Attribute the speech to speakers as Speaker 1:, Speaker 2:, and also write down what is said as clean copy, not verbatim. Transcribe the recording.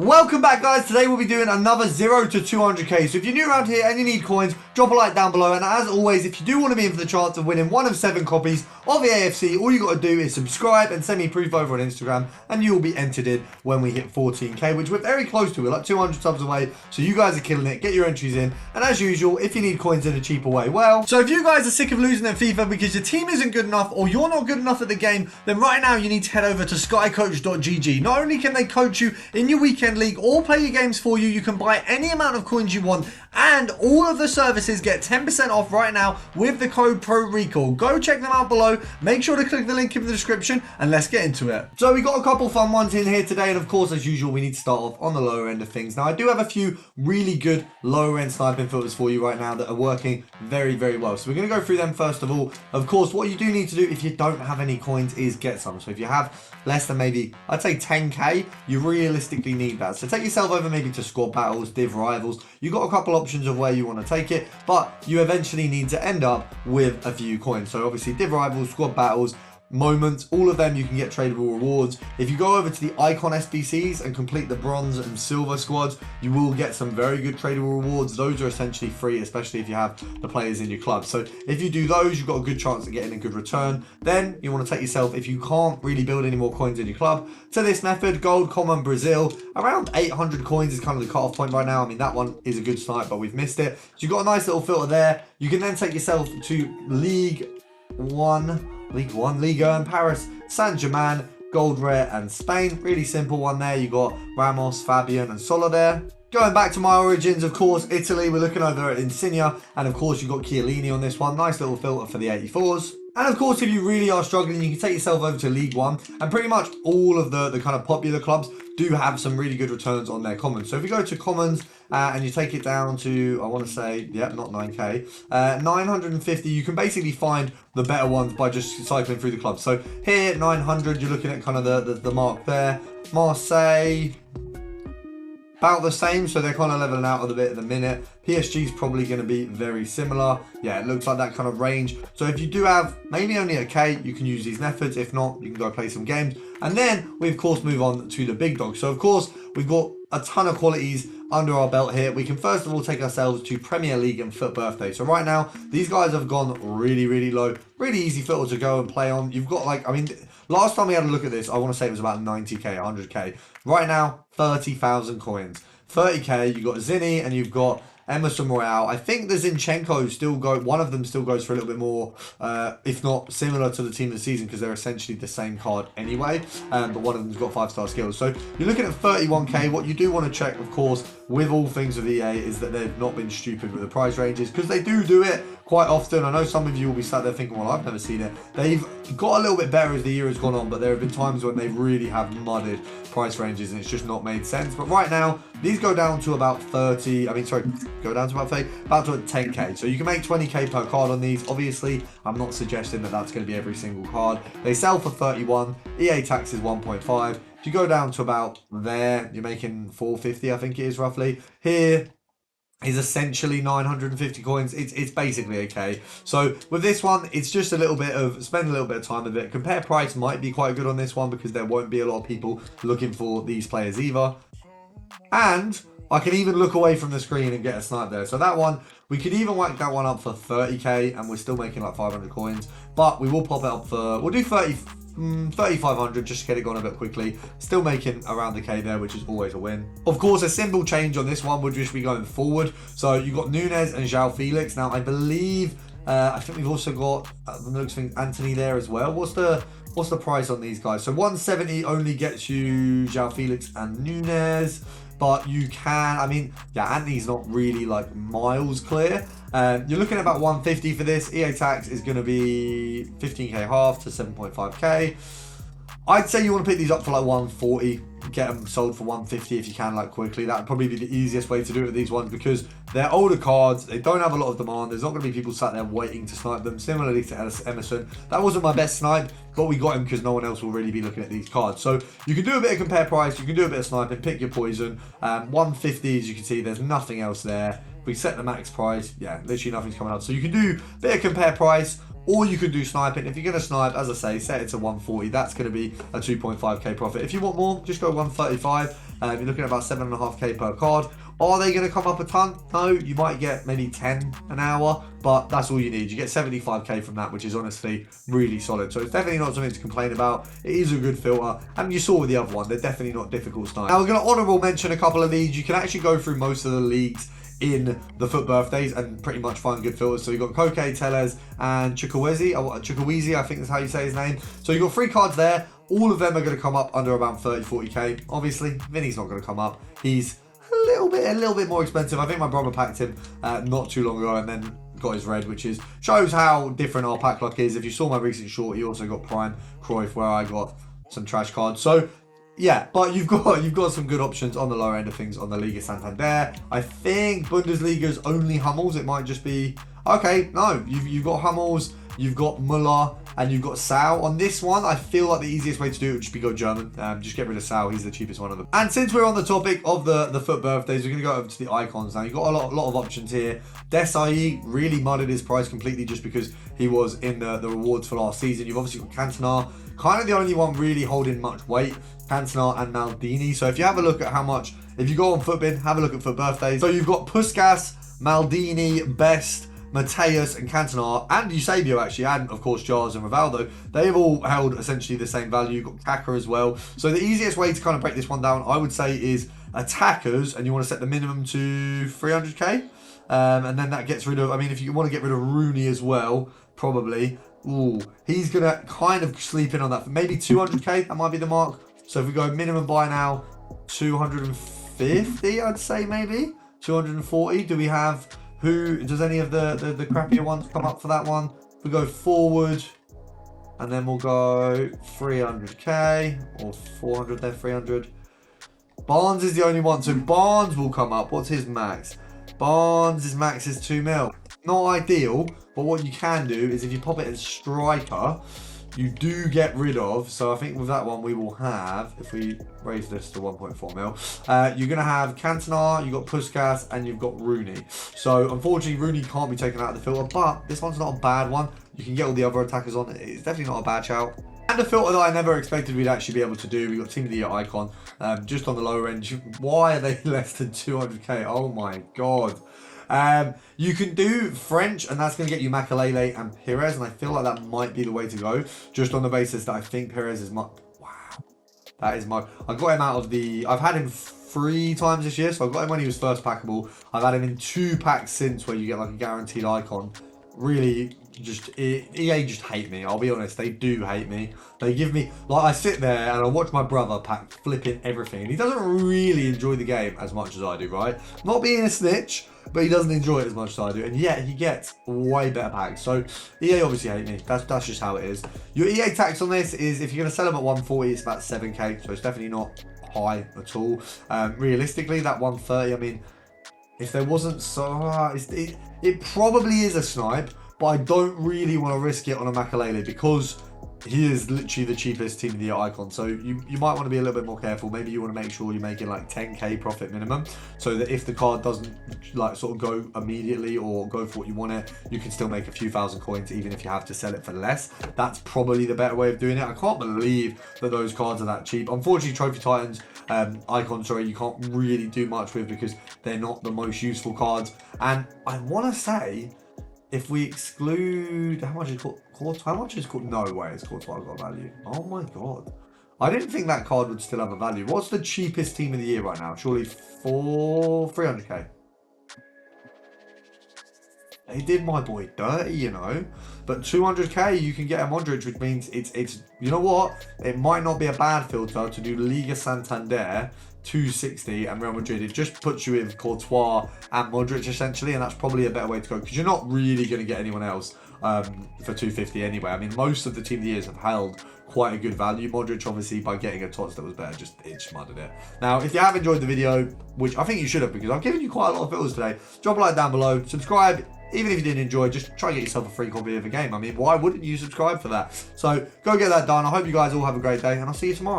Speaker 1: Welcome back, guys. Today we'll be doing another 0 to 200k. So if you're new around here and you need coins, drop a like down below. And as always, if you do want to be in for the chance of winning one of 7 copies of the AFC, all you got to do is subscribe and send me proof over on Instagram, and you will be entered in when we hit 14k, which we're very close to. We're like 200 subs away, so you guys are killing it. Get your entries in. And as usual, if you need coins in a cheaper way, well, so if you guys are sick of losing at FIFA because your team isn't good enough or you're not good enough at the game, then right now you need to head over to skycoach.gg. Not only can they coach you in your weekend league or play your games for you, you can buy any amount of coins you want, and all of the services get 10% off right now with the code PRORECALL. Go check them out below. Make sure to click the link in the description, and let's get into it. So we got a couple fun ones in here today, and of course, as usual, we need to start off on the lower end of things. Now, I do have a few really good lower end sniping filters for you right now that are working very, very well. So we're going to go through them first of all. Of course, what you do need to do if you don't have any coins is get some. So if you have less than maybe, I'd say 10k, you realistically need that. So take yourself over maybe to squad battles, div rivals. You've got a couple options of where you want to take it, but you eventually need to end up with a few coins. So obviously div rivals, squad battles, moments, all of them you can get tradable rewards. If you go over to the icon SBCs and complete the bronze and silver squads, you will get some very good tradable rewards. Those are essentially free, especially if you have the players in your club. So if you do those, you've got a good chance of getting a good return. Then you want to take yourself, if you can't really build any more coins in your club, to this method: gold, common, Brazil. Around 800 coins is kind of the cutoff point right now. I mean, that one is a good snipe, but we've missed it. So you've got a nice little filter there. You can then take yourself to League 1, Liga in Paris, Saint-Germain, gold rare, and Spain. Really simple one there. You got Ramos, Fabian, and Sola there. Going back to my origins, of course, Italy, we're looking over at Insigne, and of course you've got Chiellini on this one. Nice little filter for the 84s. And of course, if you really are struggling, you can take yourself over to League 1, and pretty much all of the kind of popular clubs do have some really good returns on their commons. So if you go to commons and you take it down to, I want to say, yeah, not 9k, 950, you can basically find the better ones by just cycling through the clubs. So here, 900, you're looking at kind of the mark there. Marseille, about the same, so they're kind of leveling out a bit at the minute. PSG is probably going to be very similar. Yeah, it looks like that kind of range. So if you do have maybe only a K, you can use these methods. If not, you can go play some games. And then we, of course, move on to the big dogs. So, of course, we've got a ton of qualities under our belt here. We can first of all take ourselves to Premier League and FUT Birthday. So right now, these guys have gone really, really low. Really easy filter to go and play on. You've got, like, I mean, last time we had a look at this, I want to say it was about 90k, 100k. Right now, 30,000 coins. 30k, you've got Zinni and you've got Emerson Royale. I think the Zinchenko still one of them still goes for a little bit more, if not similar to the team of the season, because they're essentially the same card anyway, but one of them's got 5-star skills. So you're looking at 31k. What you do want to check, of course, with all things with EA is that they've not been stupid with the price ranges, because they do it quite often. I know some of you will be sat there thinking, well, I've never seen it. They've got a little bit better as the year has gone on, but there have been times when they really have mudded price ranges and it's just not made sense. But right now, these go down to about 30, go down to about 30, about to 10k. So you can make 20k per card on these. Obviously, I'm not suggesting that that's going to be every single card. They sell for 31, EA tax is 1.5. If you go down to about there, you're making 450, I think it is roughly. Here is essentially 950 coins. It's basically okay. So with this one, it's just a little bit of, spend a little bit of time with it. Compare price might be quite good on this one because there won't be a lot of people looking for these players either. And I can even look away from the screen and get a snipe there. So that one, we could even whack that one up for 30k and we're still making like 500 coins. But we will pop it up for, we'll do 3,500 just to get it gone a bit quickly. Still making around the K there, which is always a win. Of course, a simple change on this one would just be going forward. So you've got Nunez and João Felix. Now, I believe, I think we've also got Anthony there as well. What's the price on these guys? So 170 only gets you João Felix and Nunez. But you can, I mean, yeah, Anthony's not really like miles clear. You're looking at about 150 for this. EA tax is going to be 15k half to 7.5k. I'd say you want to pick these up for like 140. Get them sold for 150 if you can, like quickly. That would probably be the easiest way to do it with these ones because they're older cards. They don't have a lot of demand. There's not going to be people sat there waiting to snipe them. Similarly to Emerson, that wasn't my best snipe, but we got him because no one else will really be looking at these cards. So you can do a bit of compare price. You can do a bit of sniping. Pick your poison. 150, as you can see, there's nothing else there. We set the max price. Yeah, literally nothing's coming up. So you can do a bit of compare price. Or you can do sniping. If you're going to snipe, as I say, set it to 140. That's going to be a 2.5k profit. If you want more, just go 135. You're looking at about 7.5k per card. Are they going to come up a ton? No, you might get maybe 10 an hour, but that's all you need. You get 75k from that, which is honestly really solid. So it's definitely not something to complain about. It is a good filter, and you saw with the other one, they're definitely not difficult snipes. Now we're going to honourable mention a couple of these. You can actually go through most of the leagues in the FUT birthdays and pretty much find good filters. So you've got Koke, Tellez, and Chukwueze, I think that's how you say his name. So you've got 3 cards there. All of them are going to come up under around 30-40k. Obviously, Vinny's not going to come up. He's a little bit more expensive. I think my brother packed him not too long ago and then got his red, which shows how different our pack luck is. If you saw my recent short, he also got Prime Cruyff, where I got some trash cards. So yeah, but you've got some good options on the lower end of things on the Liga Santander. I think Bundesliga's only Hummels. It might just be okay. No, you've got Hummels, you've got Muller, and you've got Sal. On this one, I feel like the easiest way to do it would just be go German. Just get rid of Sal. He's the cheapest one of them. And since we're on the topic of the FUT birthdays, we're going to go over to the icons now. You've got a lot of options here. Desai really mudded his price completely just because he was in the rewards for last season. You've obviously got Cantona, kind of the only one really holding much weight. Cantona and Maldini. So if you have a look at how much, if you go on FUTBIN, have a look at FUT birthdays. So you've got Puskas, Maldini, Best, Mateus and Cantona, and Eusebio actually, and of course Jars and Rivaldo. They've all held essentially the same value. You've got Kaka as well. So the easiest way to kind of break this one down, I would say, is attackers, and you want to set the minimum to 300k. And then that gets rid of, I mean, if you want to get rid of Rooney as well, probably, he's going to kind of sleep in on that. Maybe 200k, that might be the mark. So if we go minimum buy now, 250, I'd say maybe. 240. Do we have, does any of the crappier ones come up for that one? We go forward, and then we'll go 300k, or 400 then 300. Barnes is the only one, so Barnes will come up. What's his max? Barnes' max is 2 mil. Not ideal, but what you can do is if you pop it as striker, you do get rid of, so I think with that one we will have, if we raise this to 1.4 mil, you're going to have Cantona, you've got Puskas, and you've got Rooney. So unfortunately Rooney can't be taken out of the filter, but this one's not a bad one. You can get all the other attackers on. It's definitely not a bad shout. And a filter that I never expected we'd actually be able to do. We've got Team of the Year icon, just on the lower end. Why are they less than 200k? Oh my god. You can do French, and that's going to get you Makalele and Perez, and I feel like that might be the way to go, just on the basis that I think Perez is my... Wow. That is my... I got him out of the... I've had him 3 times this year, so I got him when he was first packable. I've had him in 2 packs since, where you get like a guaranteed icon. Really, just... EA just hate me, I'll be honest. They do hate me. They give me... Like, I sit there and I watch my brother pack flipping everything, and he doesn't really enjoy the game as much as I do, right? Not being a snitch, but he doesn't enjoy it as much as I do, and yet he gets way better packs. So EA obviously hate me. That's just how it is. Your EA tax on this is, if you're going to sell them at 140, it's about 7k, so it's definitely not high at all. Realistically, that 130, I mean, if there wasn't so... it probably is a snipe, but I don't really want to risk it on a Makalele because he is literally the cheapest Team of the Year icon. So you might want to be a little bit more careful. Maybe you want to make sure you're making like 10k profit minimum, so that if the card doesn't like sort of go immediately or go for what you want it, you can still make a few thousand coins even if you have to sell it for less. That's probably the better way of doing it. I can't believe that those cards are that cheap. Unfortunately, Trophy Titans icons, sorry, you can't really do much with because they're not the most useful cards. And I want to say, if we exclude, how much is Courtois? How much is Courtois? No way, it's Courtois got value. Oh my god. I didn't think that card would still have a value. What's the cheapest Team of the Year right now? Surely 300k. They did my boy dirty, you know. But 200k, you can get a Modric, which means it's you know what? It might not be a bad filter to do Liga Santander 260 and Real Madrid. It just puts you with Courtois and Modric essentially, and that's probably a better way to go because you're not really going to get anyone else for 250 anyway. I mean, most of the Team of the Years have held quite a good value. Modric, obviously, by getting a tots that was better, it just mudded it. Now, if you have enjoyed the video, which I think you should have because I've given you quite a lot of filters today, drop a like down below, subscribe. Even if you didn't enjoy, just try and get yourself a free copy of the game. I mean, why wouldn't you subscribe for that? So go get that done. I hope you guys all have a great day, and I'll see you tomorrow.